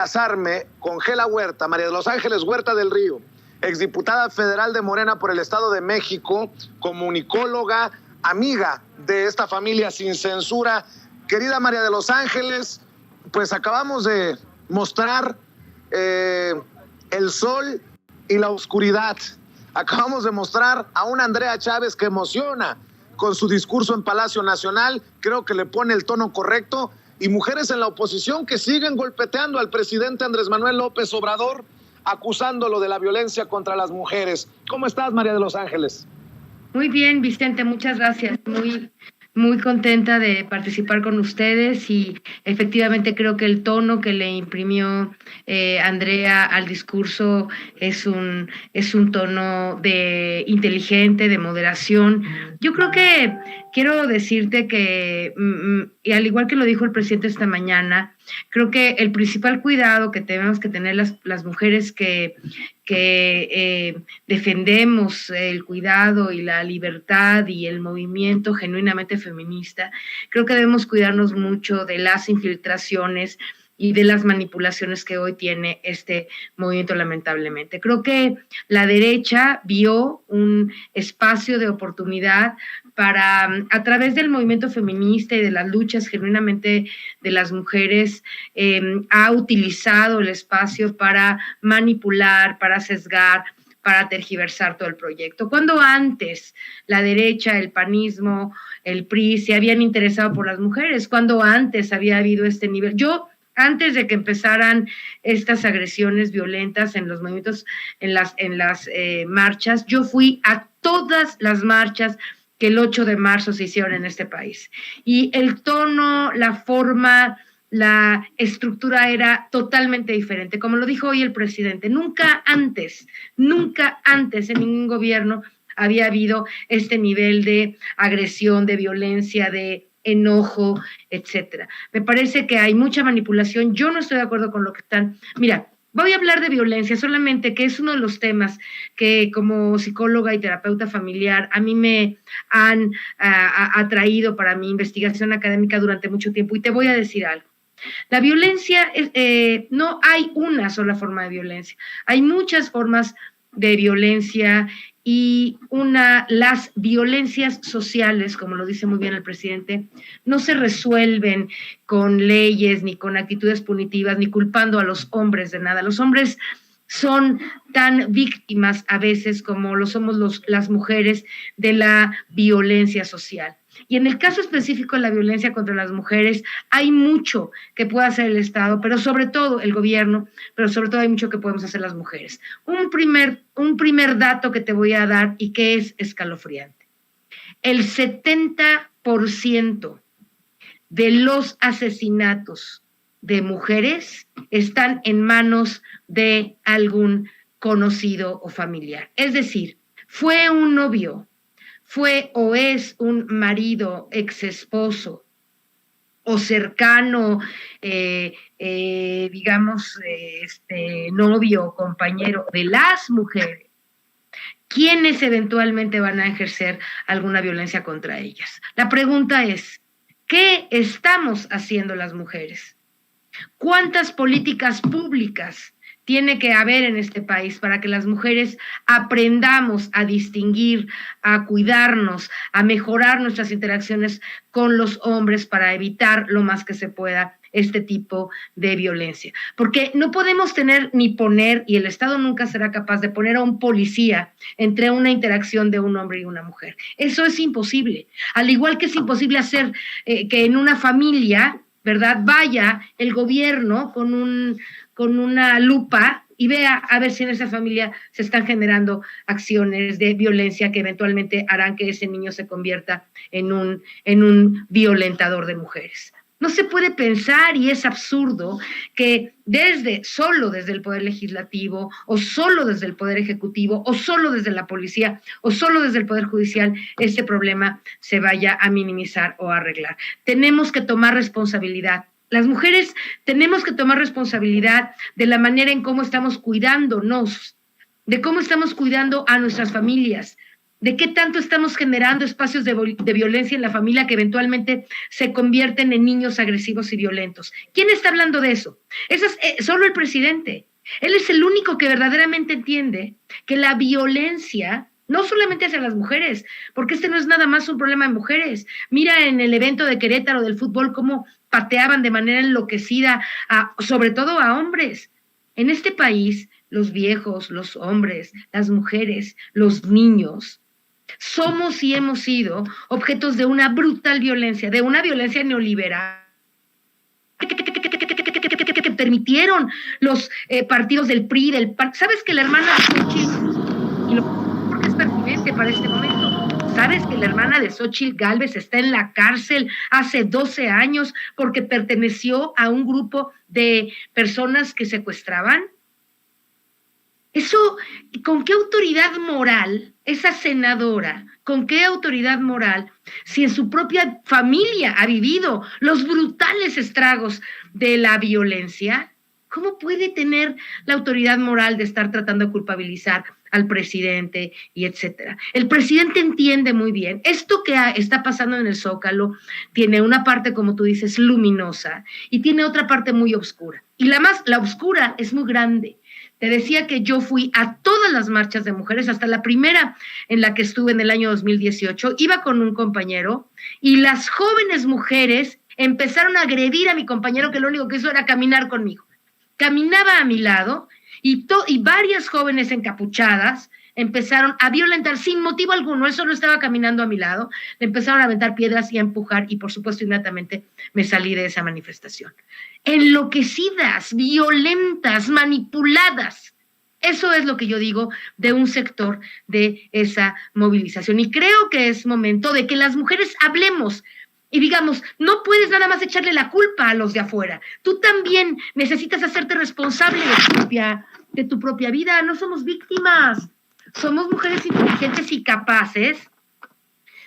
Casarme con Gela Huerta, María de los Ángeles Huerta del Río, exdiputada federal de Morena por el Estado de México, comunicóloga, amiga de esta familia sin censura. Querida María de los Ángeles, pues acabamos de mostrar el sol y la oscuridad. Acabamos de mostrar a una Andrea Chávez que emociona con su discurso en Palacio Nacional, creo que le pone el tono correcto, y mujeres en la oposición que siguen golpeteando al presidente Andrés Manuel López Obrador, acusándolo de la violencia contra las mujeres. ¿Cómo estás, María de los Ángeles? Muy bien, Vicente, muchas gracias. Muy contenta de participar con ustedes y efectivamente creo que el tono que le imprimió Andrea al discurso es un tono de inteligente, de moderación. Yo creo que quiero decirte que, y al igual que lo dijo el presidente esta mañana, creo que el principal cuidado que tenemos que tener las mujeres que defendemos el cuidado y la libertad y el movimiento genuinamente feminista, creo que debemos cuidarnos mucho de las infiltraciones y de las manipulaciones que hoy tiene este movimiento, lamentablemente. Creo que la derecha vio un espacio de oportunidad para, a través del movimiento feminista y de las luchas genuinamente de las mujeres, ha utilizado el espacio para manipular, para sesgar, para tergiversar todo el proyecto. Cuando antes la derecha, el panismo, el PRI se habían interesado por las mujeres, cuando antes había habido este nivel. Antes de que empezaran estas agresiones violentas en los movimientos, en las marchas, yo fui a todas las marchas que el 8 de marzo se hicieron en este país. Y el tono, la forma, la estructura era totalmente diferente. Como lo dijo hoy el presidente, nunca antes en ningún gobierno había habido este nivel de agresión, de violencia, de enojo, etcétera. Me parece que hay mucha manipulación. Yo no estoy de acuerdo con lo que están. Mira, voy a hablar de violencia, solamente que es uno de los temas que como psicóloga y terapeuta familiar a mí me han atraído para mi investigación académica durante mucho tiempo, y te voy a decir algo. La violencia, no hay una sola forma de violencia, hay muchas formas de violencia, y las violencias sociales, como lo dice muy bien el presidente, no se resuelven con leyes, ni con actitudes punitivas, ni culpando a los hombres de nada. Los hombres son tan víctimas a veces como lo somos las mujeres de la violencia social. Y en el caso específico de la violencia contra las mujeres, hay mucho que puede hacer el Estado, pero sobre todo el gobierno, pero sobre todo hay mucho que podemos hacer las mujeres. Un primer dato que te voy a dar y que es escalofriante. El 70% de los asesinatos de mujeres están en manos de algún conocido o familiar. Es decir, fue un novio, fue o es un marido, exesposo o cercano, novio o compañero de las mujeres, quienes eventualmente van a ejercer alguna violencia contra ellas. La pregunta es, ¿qué estamos haciendo las mujeres? ¿Cuántas políticas públicas tiene que haber en este país para que las mujeres aprendamos a distinguir, a cuidarnos, a mejorar nuestras interacciones con los hombres para evitar lo más que se pueda este tipo de violencia? Porque no podemos tener ni poner, y el Estado nunca será capaz de poner a un policía entre una interacción de un hombre y una mujer. Eso es imposible. Al igual que es imposible hacer que en una familia, ¿verdad?, vaya el gobierno con una lupa y vea a ver si en esa familia se están generando acciones de violencia que eventualmente harán que ese niño se convierta en un violentador de mujeres. No se puede pensar, y es absurdo, que solo desde el Poder Legislativo, o solo desde el Poder Ejecutivo, o solo desde la policía, o solo desde el Poder Judicial, este problema se vaya a minimizar o a arreglar. Tenemos que tomar responsabilidad. Las mujeres tenemos que tomar responsabilidad de la manera en cómo estamos cuidándonos, de cómo estamos cuidando a nuestras familias, ¿De qué tanto estamos generando espacios de violencia en la familia que eventualmente se convierten en niños agresivos y violentos? ¿Quién está hablando de eso? Eso es solo el presidente. Él es el único que verdaderamente entiende que la violencia, no solamente hacia las mujeres, porque este no es nada más un problema de mujeres. Mira en el evento de Querétaro del fútbol cómo pateaban de manera enloquecida, sobre todo a hombres. En este país, los viejos, los hombres, las mujeres, los niños, somos y hemos sido objetos de una brutal violencia, de una violencia neoliberal que permitieron los partidos del PRI, del PAN. ¿Sabes que la hermana de Xochitl, y porque es pertinente para este momento, sabes que la hermana de Xochitl Gálvez está en la cárcel hace 12 años porque perteneció a un grupo de personas que secuestraban? Eso, ¿con qué autoridad moral esa senadora, con qué autoridad moral, si en su propia familia ha vivido los brutales estragos de la violencia, cómo puede tener la autoridad moral de estar tratando de culpabilizar al presidente y etcétera? El presidente entiende muy bien, esto que está pasando en el Zócalo tiene una parte, como tú dices, luminosa y tiene otra parte muy oscura. Y la oscura es muy grande. Te decía que yo fui a todas las marchas de mujeres, hasta la primera en la que estuve en el año 2018, iba con un compañero y las jóvenes mujeres empezaron a agredir a mi compañero que lo único que hizo era caminar conmigo. Caminaba a mi lado y varias jóvenes encapuchadas empezaron a violentar sin motivo alguno, él solo estaba caminando a mi lado, le empezaron a aventar piedras y a empujar y por supuesto inmediatamente me salí de esa manifestación. Enloquecidas, violentas, manipuladas. Eso es lo que yo digo de un sector de esa movilización. Y creo que es momento de que las mujeres hablemos y digamos, no puedes nada más echarle la culpa a los de afuera. Tú también necesitas hacerte responsable de tu propia vida. No somos víctimas. Somos mujeres inteligentes y capaces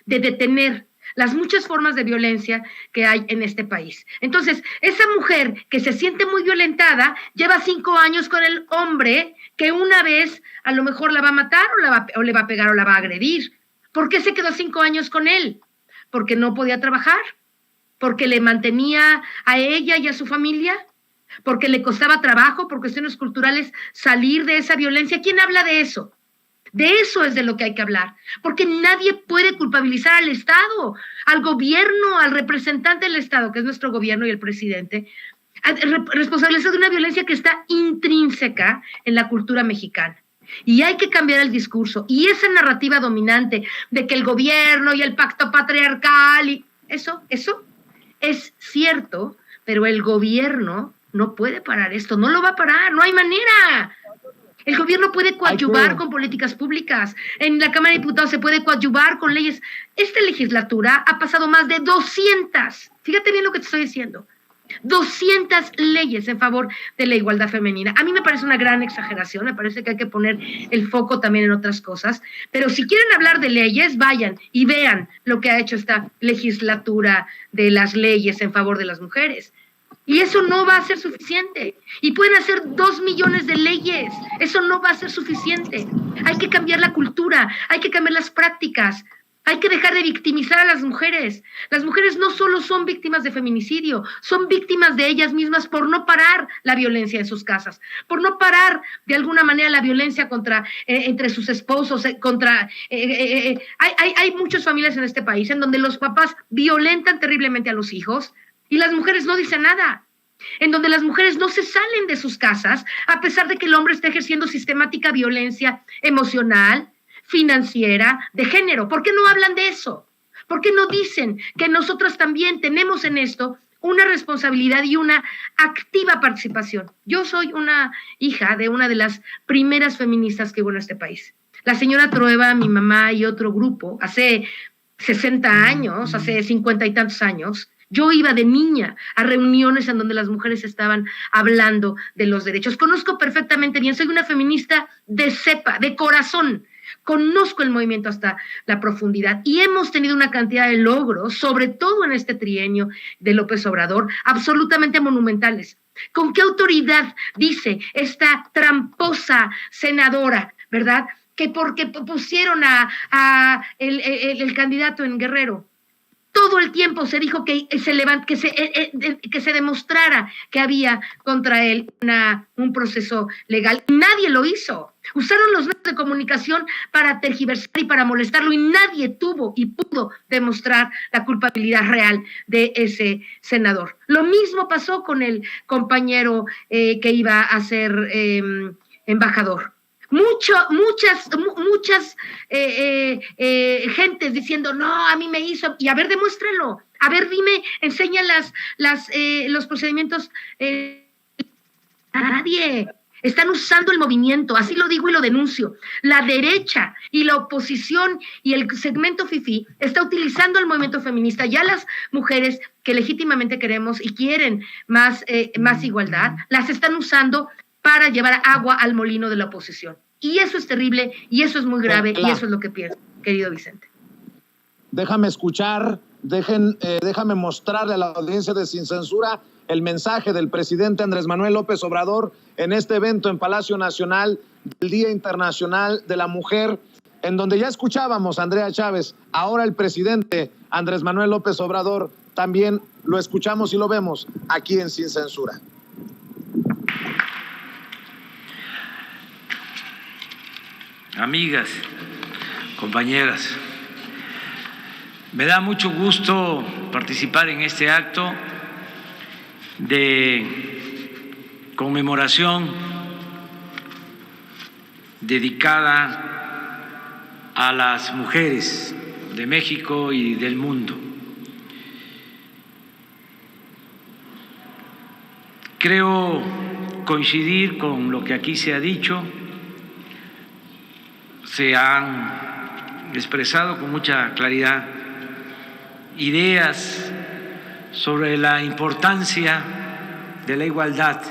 de detener las muchas formas de violencia que hay en este país. Entonces, esa mujer que se siente muy violentada lleva 5 años con el hombre que una vez a lo mejor la va a matar o le va a pegar o la va a agredir. ¿Por qué se quedó 5 años con él? Porque no podía trabajar, porque le mantenía a ella y a su familia, porque le costaba trabajo, por cuestiones culturales, salir de esa violencia. ¿Quién habla de eso? De eso es de lo que hay que hablar, porque nadie puede culpabilizar al Estado, al gobierno, al representante del Estado, que es nuestro gobierno y el presidente, responsabilizar de una violencia que está intrínseca en la cultura mexicana. Y hay que cambiar el discurso. Y esa narrativa dominante de que el gobierno y el pacto patriarcal, y eso es cierto, pero el gobierno no puede parar esto, no lo va a parar, no hay manera. El gobierno puede coadyuvar con políticas públicas. En la Cámara de Diputados se puede coadyuvar con leyes. Esta legislatura ha pasado más de 200, fíjate bien lo que te estoy diciendo, 200 leyes en favor de la igualdad femenina. A mí me parece una gran exageración, me parece que hay que poner el foco también en otras cosas, pero si quieren hablar de leyes, vayan y vean lo que ha hecho esta legislatura de las leyes en favor de las mujeres. Y eso no va a ser suficiente. Y pueden hacer 2 millones de leyes. Eso no va a ser suficiente. Hay que cambiar la cultura, hay que cambiar las prácticas, hay que dejar de victimizar a las mujeres. Las mujeres no solo son víctimas de feminicidio, son víctimas de ellas mismas por no parar la violencia en sus casas, por no parar de alguna manera la violencia entre sus esposos, hay muchas familias en este país en donde los papás violentan terriblemente a los hijos y las mujeres no dicen nada, en donde las mujeres no se salen de sus casas a pesar de que el hombre está ejerciendo sistemática violencia emocional, financiera, de género. ¿Por qué no hablan de eso? ¿Por qué no dicen que nosotras también tenemos en esto una responsabilidad y una activa participación? Yo soy una hija de una de las primeras feministas que hubo en este país. La señora Trueba, mi mamá y otro grupo, hace 60 años, hace 50 y tantos años, yo iba de niña a reuniones en donde las mujeres estaban hablando de los derechos. Conozco perfectamente bien, soy una feminista de cepa, de corazón. Conozco el movimiento hasta la profundidad y hemos tenido una cantidad de logros, sobre todo en este trienio de López Obrador, absolutamente monumentales. ¿Con qué autoridad dice esta tramposa senadora, verdad, que porque pusieron a el candidato en Guerrero. Todo el tiempo se dijo que se demostrara que había contra él un proceso legal. Nadie lo hizo. Usaron los medios de comunicación para tergiversar y para molestarlo, y nadie tuvo y pudo demostrar la culpabilidad real de ese senador. Lo mismo pasó con el compañero que iba a ser embajador. Muchas gentes diciendo, no, a mí me hizo, y a ver, demuéstralo, a ver, dime, enseña los procedimientos. Nadie. Están usando el movimiento, así lo digo y lo denuncio. La derecha y la oposición y el segmento fifí está utilizando el movimiento feminista y a las mujeres que legítimamente queremos y quieren más igualdad, las están usando para llevar agua al molino de la oposición. Y eso es terrible, y eso es muy grave, y eso es lo que pienso, querido Vicente. Déjame mostrarle a la audiencia de Sin Censura el mensaje del presidente Andrés Manuel López Obrador en este evento en Palacio Nacional del Día Internacional de la Mujer, en donde ya escuchábamos a Andrea Chávez. Ahora el presidente Andrés Manuel López Obrador también lo escuchamos y lo vemos aquí en Sin Censura. Amigas, compañeras, me da mucho gusto participar en este acto de conmemoración dedicada a las mujeres de México y del mundo. Creo coincidir con lo que aquí se ha dicho. Se han expresado con mucha claridad ideas sobre la importancia de la igualdad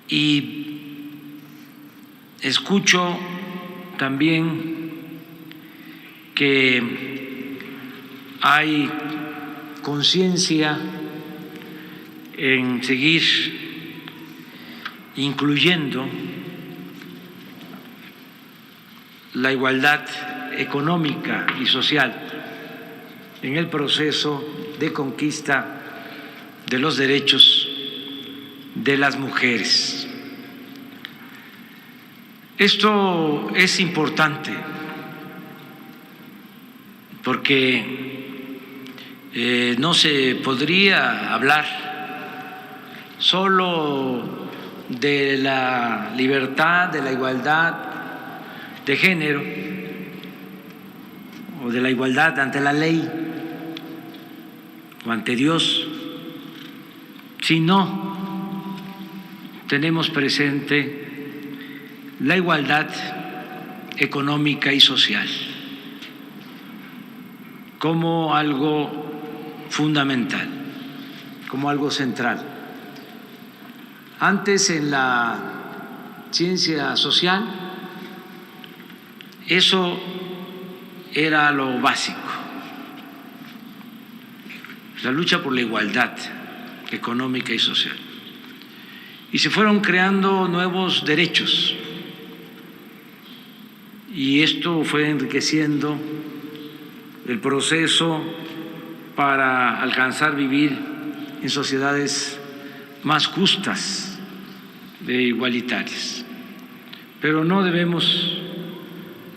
y escucho también que hay conciencia en seguir incluyendo la igualdad económica y social en el proceso de conquista de los derechos de las mujeres. Esto es importante porque no se podría hablar solo de la libertad, de la igualdad de género o de la igualdad ante la ley o ante Dios, si no tenemos presente la igualdad económica y social como algo fundamental, como algo central. Antes, en la ciencia social, eso era lo básico, la lucha por la igualdad económica y social. Y se fueron creando nuevos derechos y esto fue enriqueciendo el proceso para alcanzar vivir en sociedades más justas e igualitarias. Pero no debemos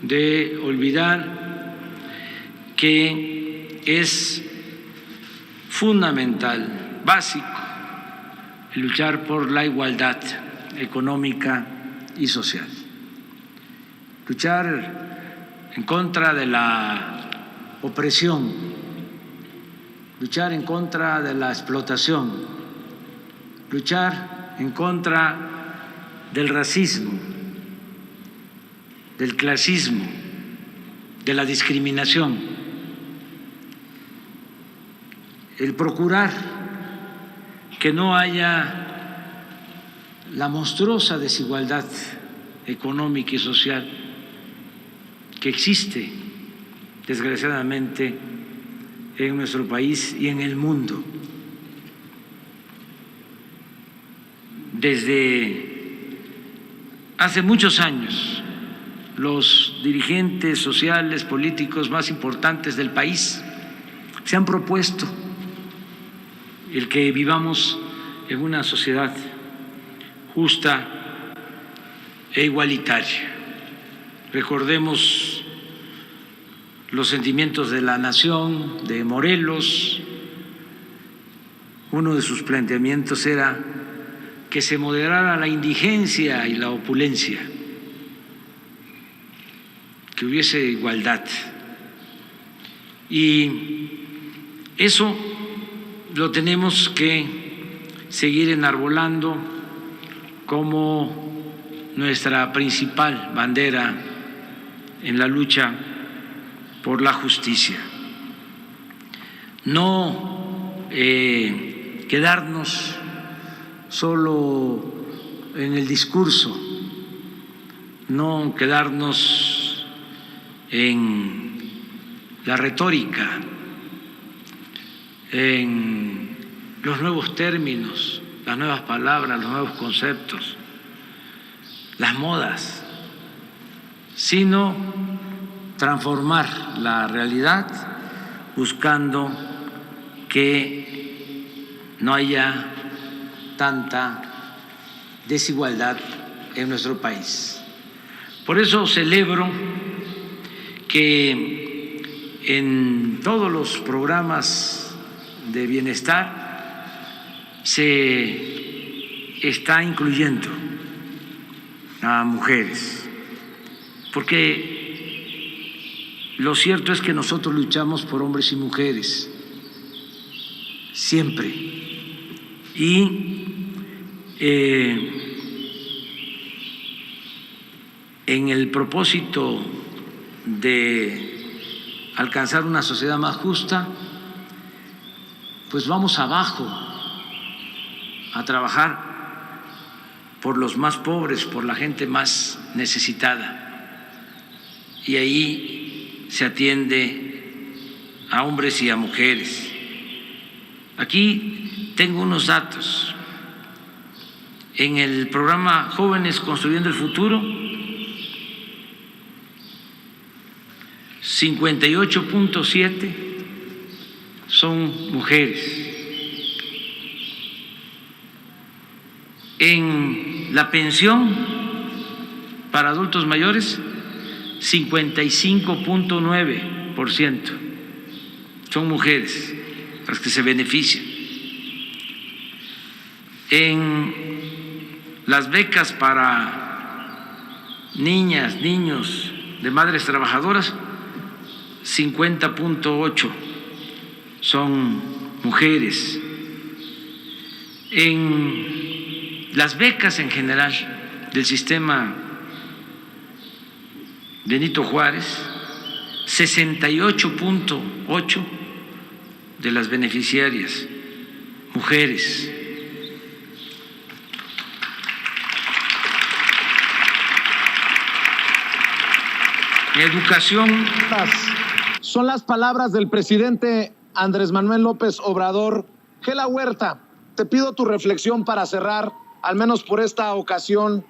de olvidar que es fundamental, básico, luchar por la igualdad económica y social, luchar en contra de la opresión, luchar en contra de la explotación, luchar en contra del racismo, del clasismo, de la discriminación, el procurar que no haya la monstruosa desigualdad económica y social que existe, desgraciadamente, en nuestro país y en el mundo. Desde hace muchos años los dirigentes sociales, políticos más importantes del país se han propuesto el que vivamos en una sociedad justa e igualitaria. Recordemos los sentimientos de la nación, de Morelos. Uno de sus planteamientos era que se moderara la indigencia y la opulencia, que hubiese igualdad. Y eso lo tenemos que seguir enarbolando como nuestra principal bandera en la lucha por la justicia. No quedarnos solo en el discurso, no quedarnos en la retórica, en los nuevos términos, las nuevas palabras, los nuevos conceptos, las modas, sino transformar la realidad buscando que no haya tanta desigualdad en nuestro país. Por eso celebro que en todos los programas de bienestar se está incluyendo a mujeres, porque lo cierto es que nosotros luchamos por hombres y mujeres, siempre, y en el propósito de alcanzar una sociedad más justa, pues vamos abajo a trabajar por los más pobres, por la gente más necesitada, y ahí se atiende a hombres y a mujeres. Aquí tengo unos datos. En el programa Jóvenes Construyendo el Futuro, 58.7 son mujeres. En la pensión para adultos mayores, 55.9% son mujeres las que se benefician. En las becas para niñas, niños de madres trabajadoras, 50.8 son mujeres. En las becas en general del sistema Benito Juárez, 68.8 de las beneficiarias, mujeres. Educación. Son las palabras del presidente Andrés Manuel López Obrador. Gela Huerta, te pido tu reflexión para cerrar, al menos por esta ocasión,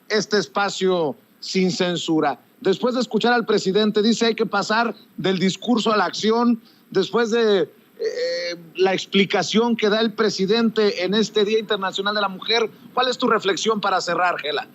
este espacio sin censura. Después de escuchar al presidente, dice hay que pasar del discurso a la acción. Después de la explicación que da el presidente en este Día Internacional de la Mujer, ¿cuál es tu reflexión para cerrar, Gela?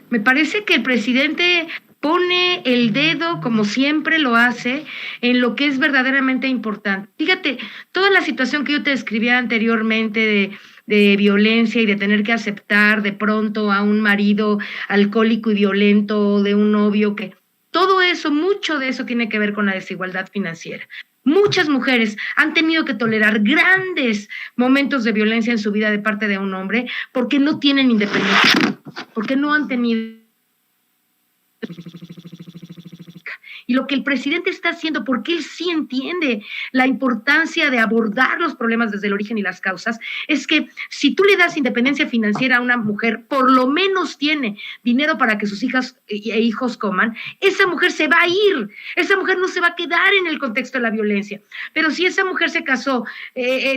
Me parece que el presidente pone el dedo, como siempre lo hace, en lo que es verdaderamente importante. Fíjate, toda la situación que yo te describía anteriormente de violencia y de tener que aceptar de pronto a un marido alcohólico y violento, de un novio que... Todo eso, mucho de eso tiene que ver con la desigualdad financiera. Muchas mujeres han tenido que tolerar grandes momentos de violencia en su vida de parte de un hombre porque no tienen independencia, porque no han tenido... Y lo que el presidente está haciendo, porque él sí entiende la importancia de abordar los problemas desde el origen y las causas, es que si tú le das independencia financiera a una mujer, por lo menos tiene dinero para que sus hijas e hijos coman, esa mujer se va a ir, esa mujer no se va a quedar en el contexto de la violencia. Pero si esa mujer se casó,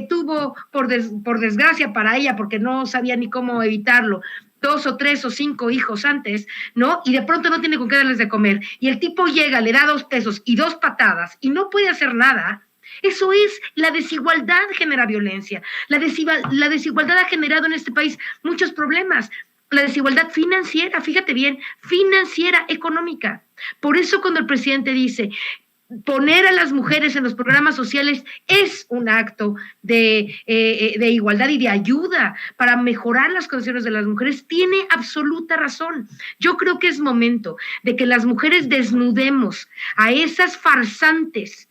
tuvo, por desgracia para ella, porque no sabía ni cómo evitarlo, 2 o 3 o 5 hijos antes, ¿no? Y de pronto no tiene con qué darles de comer, y el tipo llega, le da 2 pesos y 2 patadas y no puede hacer nada. Eso es, la desigualdad genera violencia. La desigualdad ha generado en este país muchos problemas. La desigualdad financiera, fíjate bien, financiera, económica. Por eso cuando el presidente dice poner a las mujeres en los programas sociales es un acto de igualdad y de ayuda para mejorar las condiciones de las mujeres, tiene absoluta razón. Yo creo que es momento de que las mujeres desnudemos a esas farsantes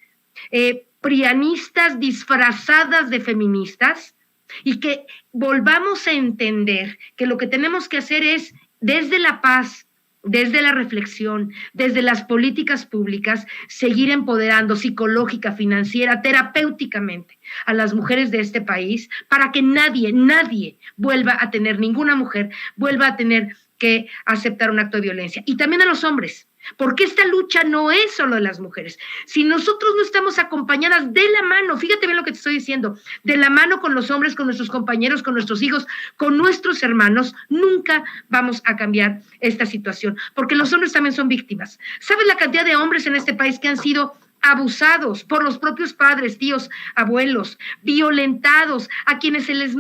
prianistas disfrazadas de feministas y que volvamos a entender que lo que tenemos que hacer es, desde la paz, desde la reflexión, desde las políticas públicas, seguir empoderando psicológica, financiera, terapéuticamente a las mujeres de este país para que nadie vuelva a tener, ninguna mujer vuelva a tener que aceptar un acto de violencia. Y también a los hombres, porque esta lucha no es solo de las mujeres. Si nosotros no estamos acompañadas de la mano, fíjate bien lo que te estoy diciendo, de la mano con los hombres, con nuestros compañeros, con nuestros hijos, con nuestros hermanos, nunca vamos a cambiar esta situación, porque los hombres también son víctimas. ¿Sabes la cantidad de hombres en este país que han sido abusados por los propios padres, tíos, abuelos, violentados, a quienes se les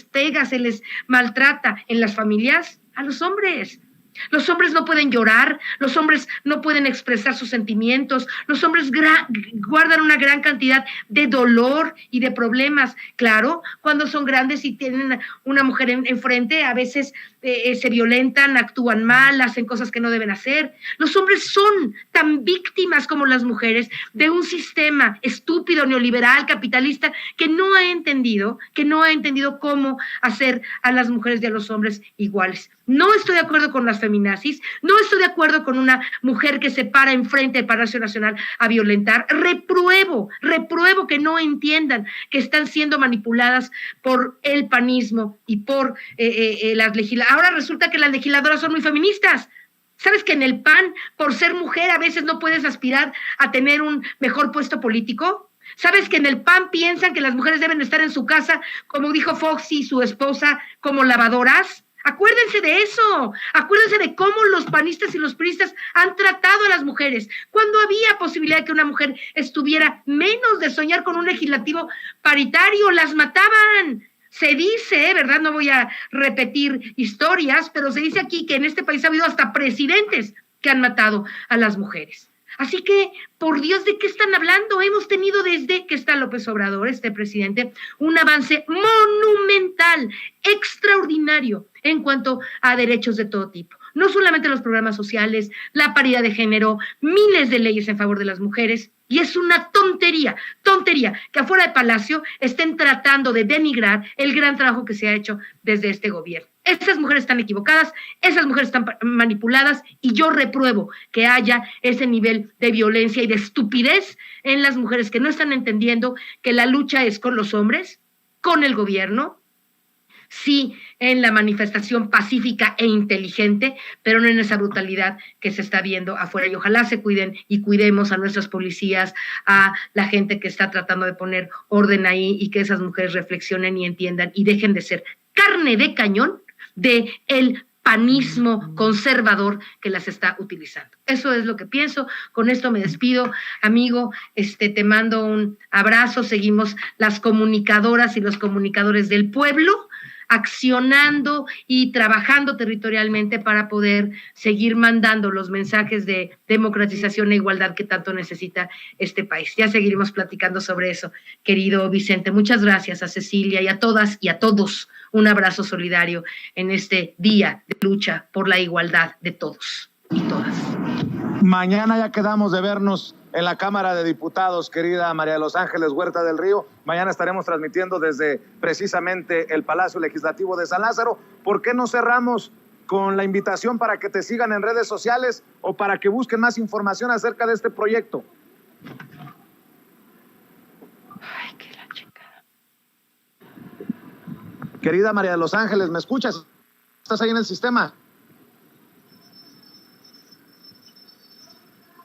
pega, se les maltrata en las familias? A los hombres. Los hombres no pueden llorar, los hombres no pueden expresar sus sentimientos, los hombres guardan una gran cantidad de dolor y de problemas. Claro, cuando son grandes y tienen una mujer enfrente, a veces se violentan, actúan mal, hacen cosas que no deben hacer. Los hombres son tan víctimas como las mujeres de un sistema estúpido, neoliberal, capitalista, que no ha entendido cómo hacer a las mujeres y a los hombres iguales. No estoy de acuerdo con las feminazis, no estoy de acuerdo con una mujer que se para enfrente del Palacio Nacional a violentar. Repruebo que no entiendan que están siendo manipuladas por el panismo y por las legisladoras. Ahora resulta que las legisladoras son muy feministas. ¿Sabes que en el PAN, por ser mujer, a veces no puedes aspirar a tener un mejor puesto político? ¿Sabes que en el PAN piensan que las mujeres deben estar en su casa, como dijo Foxy y su esposa, como lavadoras? Acuérdense de eso, acuérdense de cómo los panistas y los priistas han tratado a las mujeres. Cuando había posibilidad de que una mujer estuviera, menos de soñar con un legislativo paritario, las mataban. Se dice, ¿verdad? No voy a repetir historias, pero se dice aquí que en este país ha habido hasta presidentes que han matado a las mujeres. Así que, por Dios, ¿de qué están hablando? Hemos tenido desde que está López Obrador, este presidente, un avance monumental, extraordinario en cuanto a derechos de todo tipo. No solamente los programas sociales, la paridad de género, miles de leyes en favor de las mujeres. Y es una tontería, que afuera de Palacio estén tratando de denigrar el gran trabajo que se ha hecho desde este gobierno. Esas mujeres están equivocadas, esas mujeres están manipuladas y yo repruebo que haya ese nivel de violencia y de estupidez en las mujeres que no están entendiendo que la lucha es con los hombres, con el gobierno, sí en la manifestación pacífica e inteligente, pero no en esa brutalidad que se está viendo afuera. Y ojalá se cuiden y cuidemos a nuestras policías, a la gente que está tratando de poner orden ahí y que esas mujeres reflexionen y entiendan y dejen de ser carne de cañón de el panismo conservador que las está utilizando. Eso es lo que pienso. Con esto me despido, amigo. Te mando un abrazo. Seguimos las comunicadoras y los comunicadores del pueblo accionando y trabajando territorialmente para poder seguir mandando los mensajes de democratización e igualdad que tanto necesita este país. Ya seguiremos platicando sobre eso, querido Vicente. Muchas gracias a Cecilia y a todas y a todos. Un abrazo solidario en este día de lucha por la igualdad de todos y todas. Mañana ya quedamos de vernos en la Cámara de Diputados, querida María de los Ángeles Huerta del Río. Mañana estaremos transmitiendo desde precisamente el Palacio Legislativo de San Lázaro. ¿Por qué no cerramos con la invitación para que te sigan en redes sociales o para que busquen más información acerca de este proyecto? Ay, qué la chingada. Querida María de los Ángeles, ¿me escuchas? ¿Estás ahí en el sistema?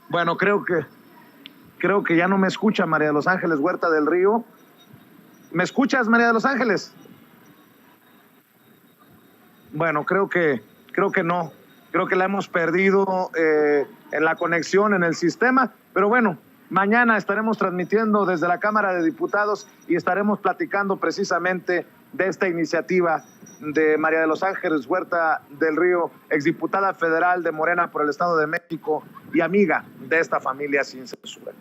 Bueno, creo que ya no me escucha María de los Ángeles Huerta del Río. ¿Me escuchas, María de los Ángeles? Bueno, creo que no. Creo que la hemos perdido en la conexión, en el sistema. Pero bueno, mañana estaremos transmitiendo desde la Cámara de Diputados y estaremos platicando precisamente de esta iniciativa de María de los Ángeles Huerta del Río, exdiputada federal de Morena por el Estado de México y amiga de esta familia sin censura.